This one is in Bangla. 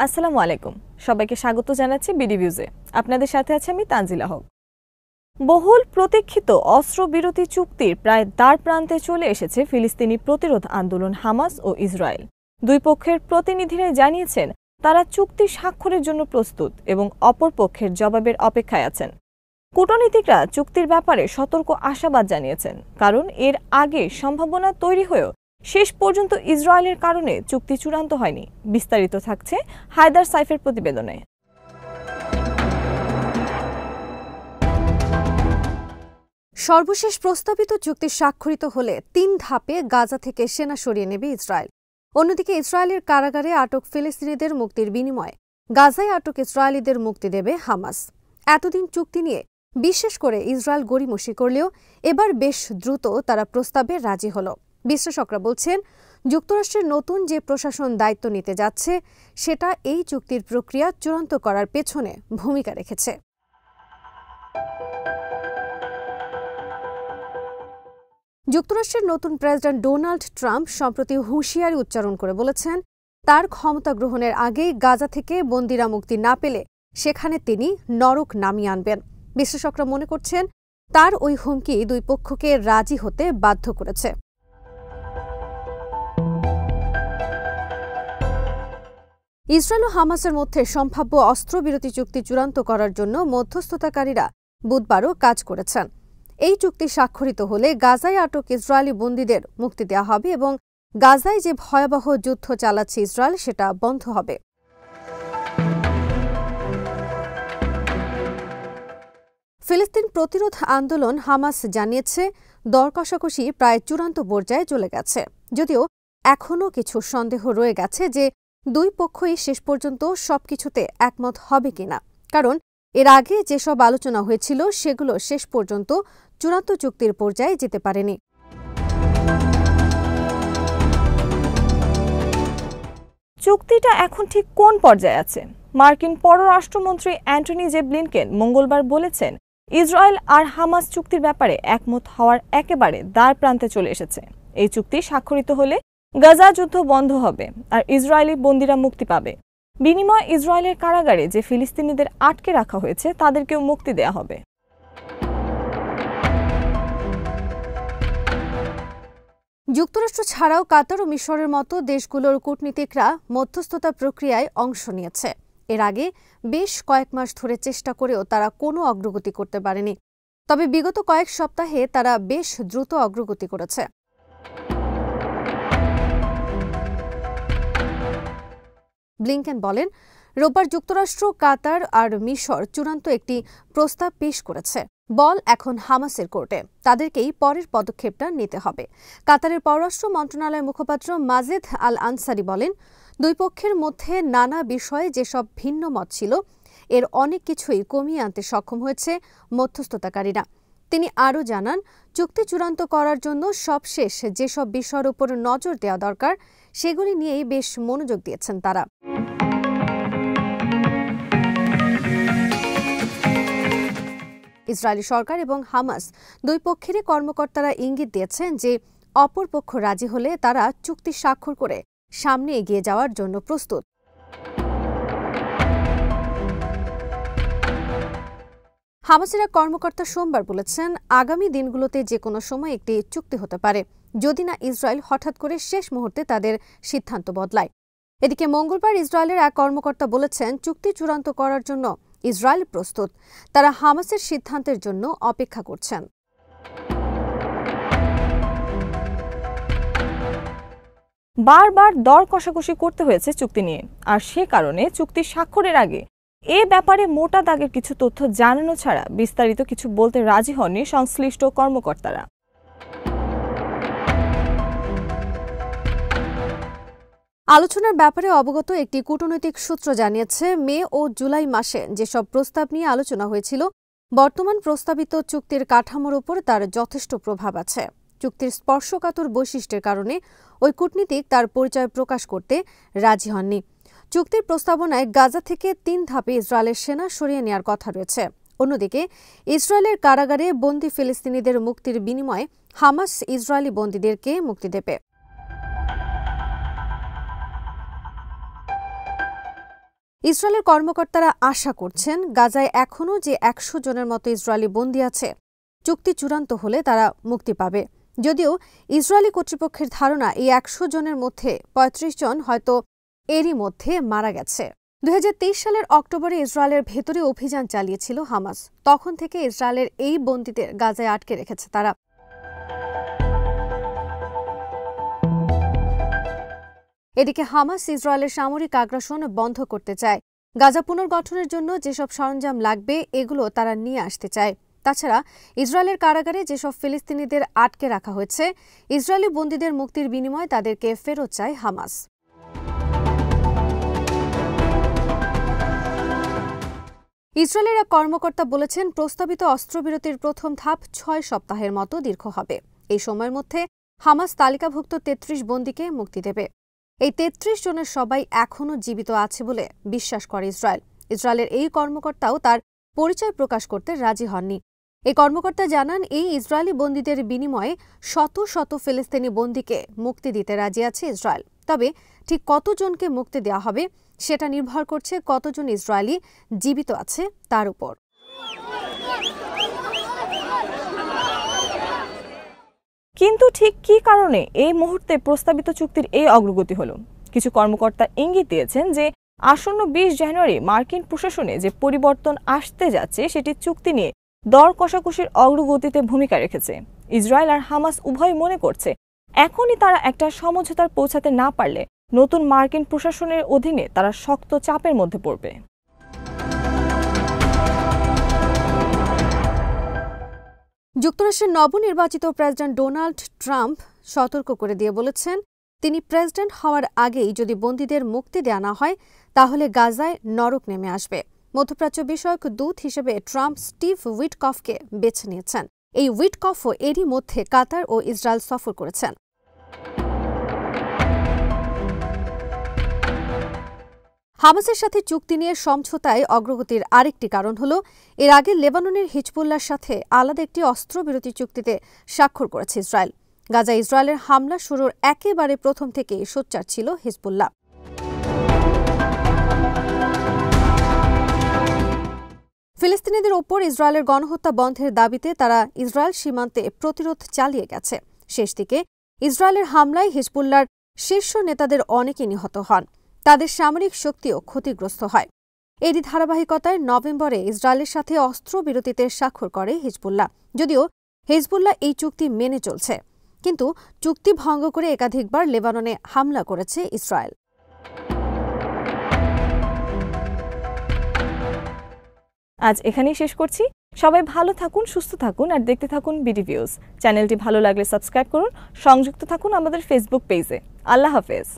আসসালামু আলাইকুম, সবাইকে স্বাগত জানাচ্ছি বিডিভিউজে। আপনাদের সাথে আছে আমি তানজিলা হক। বহুল প্রতীক্ষিত অস্ত্রবিরতি চুক্তির প্রায় দ্বার প্রান্তে চলে এসেছে ফিলিস্তিনি প্রতিরোধ আন্দোলন হামাস ও ইসরায়েল। দুই পক্ষের প্রতিনিধিরাই জানিয়েছেন তারা চুক্তি স্বাক্ষরের জন্য প্রস্তুত এবং অপর পক্ষের জবাবের অপেক্ষায় আছেন। কূটনীতিকরা চুক্তির ব্যাপারে সতর্ক আশাবাদ জানিয়েছেন, কারণ এর আগে সম্ভাবনা তৈরি হয়েও শেষ পর্যন্ত ইসরায়েলের কারণে চুক্তি চূড়ান্ত হয়নি। বিস্তারিত থাকছে হায়দার সাইফের প্রতিবেদনে। সর্বশেষ প্রস্তাবিত চুক্তি স্বাক্ষরিত হলে ৩ ধাপে গাজা থেকে সেনা সরিয়ে নেবে ইসরায়েল। অন্যদিকে ইসরায়েলের কারাগারে আটক ফিলিস্তিনিদের মুক্তির বিনিময়ে গাজায় আটক ইসরায়েলিদের মুক্তি দেবে হামাস। এতদিন চুক্তি নিয়ে বিশেষ করে ইসরায়েল গড়িমসি করলেও এবার বেশ দ্রুত তারা প্রস্তাবে রাজি হল। বিশ্লেষকরা বলছেন, যুক্তরাষ্ট্রের নতুন যে প্রশাসন দায়িত্ব নিতে যাচ্ছে সেটা এই চুক্তির প্রক্রিয়া চূড়ান্ত করার পেছনে ভূমিকা রেখেছে। যুক্তরাষ্ট্রের নতুন প্রেসিডেন্ট ডোনাল্ড ট্রাম্প সম্প্রতি হুঁশিয়ারি উচ্চারণ করে বলেছেন, তার ক্ষমতা গ্রহণের আগেই গাজা থেকে বন্দীরা মুক্তি না পেলে সেখানে তিনি নরক নামিয়ে আনবেন। বিশ্লেষকরা মনে করছেন, তার ওই হুমকি দুই পক্ষকে রাজি হতে বাধ্য করেছে। ইসরায়েল ও হামাসের মধ্যে সম্ভাব্য অস্ত্রবিরতি চুক্তি চূড়ান্ত করার জন্য মধ্যস্থতাকারীরা বুধবারও কাজ করেছেন। এই চুক্তি স্বাক্ষরিত হলে গাজায় আটক ইসরায়েলি বন্দীদের মুক্তি দেওয়া হবে এবং গাজায় যে ভয়াবহ যুদ্ধ চালাচ্ছে ইসরায়েল সেটা বন্ধ হবে। ফিলিস্তিন প্রতিরোধ আন্দোলন হামাস জানিয়েছে, দর কষাকষি প্রায় চূড়ান্ত পর্যায়ে চলে গেছে, যদিও এখনও কিছু সন্দেহ রয়ে গেছে যে দুই পক্ষই শেষ পর্যন্ত সবকিছুতে একমত হবে কিনা, কারণ এর আগে যেসব আলোচনা হয়েছিল সেগুলো শেষ পর্যন্ত চূড়ান্ত চুক্তির পর্যায়ে যেতে পারেনি। চুক্তিটা এখন ঠিক কোন পর্যায়ে আছে? মার্কিন পররাষ্ট্রমন্ত্রী অ্যান্টনি জে ব্লিনকেন মঙ্গলবার বলেছেন, ইসরায়েল আর হামাস চুক্তির ব্যাপারে একমত হওয়ার একেবারে দ্বার প্রান্তে চলে এসেছে। এই চুক্তি স্বাক্ষরিত হলে গাজা যুদ্ধ বন্ধ হবে আর ইসরায়েলি বন্দীরা মুক্তি পাবে। বিনিময়ে ইসরায়েলের কারাগারে যে ফিলিস্তিনিদের আটকে রাখা হয়েছে তাদেরকেও মুক্তি দেয়া হবে। যুক্তরাষ্ট্র ছাড়াও কাতার ও মিশরের মতো দেশগুলোর কূটনীতিকরা মধ্যস্থতা প্রক্রিয়ায় অংশ নিয়েছে। এর আগে বেশ কয়েক মাস ধরে চেষ্টা করেও তারা কোনো অগ্রগতি করতে পারেনি, তবে বিগত কয়েক সপ্তাহে তারা বেশ দ্রুত অগ্রগতি করেছে। ব্লিনকেন বলেন, রোববার যুক্তরাষ্ট্র, কাতার আর মিশর চূড়ান্ত একটি প্রস্তাব পেশ করেছে। বল এখন হামাসের কোর্টে, তাদেরকেই পরের পদক্ষেপটা নিতে হবে। কাতারের পররাষ্ট্র মন্ত্রণালয়ের মুখপাত্র মাজেদ আল আনসারি বলেন, দুই পক্ষের মধ্যে নানা বিষয়ে যেসব ভিন্ন মত ছিল এর অনেক কিছুই কমিয়ে আনতে সক্ষম হয়েছে মধ্যস্থতাকারীরা। তিনি আরও জানান, চুক্তি চূড়ান্ত করার জন্য সবশেষ যেসব বিষয়ের উপর নজর দেওয়া দরকার সেগুলি নিয়েই বেশ মনোযোগ দিয়েছেন তারা। ইসরায়েলি সরকার এবং হামাস দুই পক্ষেরই কর্মকর্তারা ইঙ্গিত দিয়েছেন যে অপর পক্ষ রাজি হলে তারা চুক্তি স্বাক্ষর করে সামনে এগিয়ে যাওয়ার জন্য প্রস্তুত। হামাসের এক কর্মকর্তা সোমবার বলেছেন, আগামী দিনগুলোতে যে কোনো সময় একটি চুক্তি হতে পারে, যদি না ইসরায়েল হঠাৎ করে শেষ মুহূর্তে তাদের সিদ্ধান্ত বদলায়। এদিকে মঙ্গলবার ইসরায়েলের এক কর্মকর্তা বলেছেন, চুক্তি চূড়ান্ত করার জন্য ইসরায়েল প্রস্তুত, তারা হামাসের সিদ্ধান্তের জন্য অপেক্ষা করছেন। বারবার দর কষাকষি করতে হয়েছে চুক্তি নিয়ে, আর সে কারণে চুক্তি স্বাক্ষরের আগে এ ব্যাপারে মোটা দাগের কিছু তথ্য জানানো ছাড়া বিস্তারিত কিছু বলতে রাজি হননি সংশ্লিষ্ট কর্মকর্তারা। আলোচনার ব্যাপারে অবগত একটি কূটনৈতিক সূত্র জানিয়েছে, মে ও জুলাই মাসে যেসব প্রস্তাব নিয়ে আলোচনা হয়েছিল বর্তমান প্রস্তাবিত চুক্তির কাঠামোর উপর তার যথেষ্ট প্রভাব আছে। চুক্তির স্পর্শকাতর বৈশিষ্ট্যের কারণে ওই কূটনীতিক তার পরিচয় প্রকাশ করতে রাজি হননি। চুক্তির প্রস্তাবনায় গাজা থেকে ৩ ধাপে ইসরায়েলের সেনা সরিয়ে নেওয়ার কথা রয়েছে। অন্যদিকে ইসরায়েলের কারাগারে বন্দী ফিলিস্তিনিদের মুক্তির বিনিময়ে হামাস ইসরায়েলি বন্দীদেরকে মুক্তি দেবে। ইসরায়েলের কর্মকর্তারা আশা করছেন গাজায় এখনও যে ১০০ জনের মতো ইসরায়েলি বন্দী আছে, চুক্তি চূড়ান্ত হলে তারা মুক্তি পাবে। যদিও ইসরায়েলি কর্তৃপক্ষের ধারণা এই ১০০ জনের মধ্যে ৩৫ জন হয়তো এরই মধ্যে মারা গেছে। ২০২৩ সালের অক্টোবরে ইসরায়েলের ভেতরে অভিযান চালিয়েছিল হামাস। তখন থেকে ইসরায়েলের এই বন্দীদের গাজায় আটকে রেখেছে তারা। এদিকে হামাস ইসরায়েলের সামরিক আগ্রাসন বন্ধ করতে চায়। গাজা পুনর্গঠনের জন্য যেসব সরঞ্জাম লাগবে এগুলো তারা নিয়ে আসতে চায়। তাছাড়া ইসরায়েলের কারাগারে যেসব ফিলিস্তিনিদের আটকে রাখা হয়েছে, ইসরায়েলি বন্দীদের মুক্তির বিনিময়ে তাদেরকে ফেরত চায় হামাস। ইসরায়েলের এক কর্মকর্তা বলেছেন, প্রস্তাবিত অস্ত্রবিরতির প্রথম ধাপ ৬ সপ্তাহের মতো দীর্ঘ হবে। এই সময়ের মধ্যে হামাস তালিকাভুক্ত ৩৩ বন্দীকে মুক্তি দেবে। এই ৩৩ জনের সবাই এখনও জীবিত আছে বলে বিশ্বাস করে ইসরায়েল। ইসরায়েলের এই কর্মকর্তাও তার পরিচয় প্রকাশ করতে রাজি হননি। এই কর্মকর্তা জানান, এই ইসরায়েলি বন্দীদের বিনিময়ে শত শত ফিলিস্তিনি বন্দীকে মুক্তি দিতে রাজি আছে ইসরায়েল। তবে ঠিক কতজনকে মুক্তি দেওয়া হবে সেটা নির্ভর করছে কতজন ইসরায়েলি জীবিত আছে তার উপর। কিন্তু ঠিক কী কারণে এই মুহূর্তে প্রস্তাবিত চুক্তির এই অগ্রগতি হলো? কিছু কর্মকর্তা ইঙ্গিত দিয়েছেন যে আসন্ন ২০ জানুয়ারি মার্কিন প্রশাসনে যে পরিবর্তন আসতে যাচ্ছে সেটি চুক্তি নিয়ে দর কষাকষির অগ্রগতিতে ভূমিকা রেখেছে। ইসরায়েল আর হামাস উভয় মনে করছে এখনই তারা একটা সমঝোতায় পৌঁছাতে না পারলে নতুন মার্কিন প্রশাসনের অধীনে তারা শক্ত চাপের মধ্যে পড়বে। যুক্তরাষ্ট্রের নবনির্বাচিত প্রেসিডেন্ট ডোনাল্ড ট্রাম্প সতর্ক করে দিয়ে বলেছেন, তিনি প্রেসিডেন্ট হওয়ার আগেই যদি বন্দীদের মুক্তি দেওয়া না হয় তাহলে গাজায় নরক নেমে আসবে। মধ্যপ্রাচ্য বিষয়ক দূত হিসেবে ট্রাম্প স্টিভ উইটকফকে বেছে নিয়েছেন। এই উইটকফও এরই মধ্যে কাতার ও ইসরায়েল সফর করেছেন। হামাসের সাথে চুক্তি নিয়ে সমঝোতায় অগ্রগতির আরেকটি কারণ হল, এর আগে লেবাননের হিজবুল্লাহর সাথে আলাদা একটি অস্ত্রবিরতি চুক্তিতে স্বাক্ষর করেছে ইসরায়েল। গাজা ইসরায়েলের হামলা শুরুর একেবারে প্রথম থেকেই সোচ্চার ছিল হিজবুল্লাহ। ফিলিস্তিনিদের ওপর ইসরায়েলের গণহত্যা বন্ধের দাবিতে তারা ইসরায়েল সীমান্তে প্রতিরোধ চালিয়ে গেছে। শেষ দিকে ইসরায়েলের হামলায় হিজবুল্লাহর শীর্ষ নেতাদের অনেকে নিহত হন, তাদের সামরিক শক্তিও ক্ষতিগ্রস্ত হয়। এরই ধারাবাহিকতায় নভেম্বরে ইসরায়েলের সাথে অস্ত্রবিরতিতে স্বাক্ষর করে হিজবুল্লাহ। যদিও হিজবুল্লাহ এই চুক্তি মেনে চলছে, কিন্তু চুক্তি ভঙ্গ করে একাধিকবার লেবাননে হামলা করেছে ইসরায়েল। আজ এখানেই শেষ করছি। সবাই ভালো থাকুন, সুস্থ থাকুন আর দেখতে থাকুন বিডি ভিউজ। চ্যানেলটি ভালো লাগলে সাবস্ক্রাইব করুন, সংযুক্ত থাকুন আমাদের ফেসবুক পেজে। আল্লাহ হাফেজ।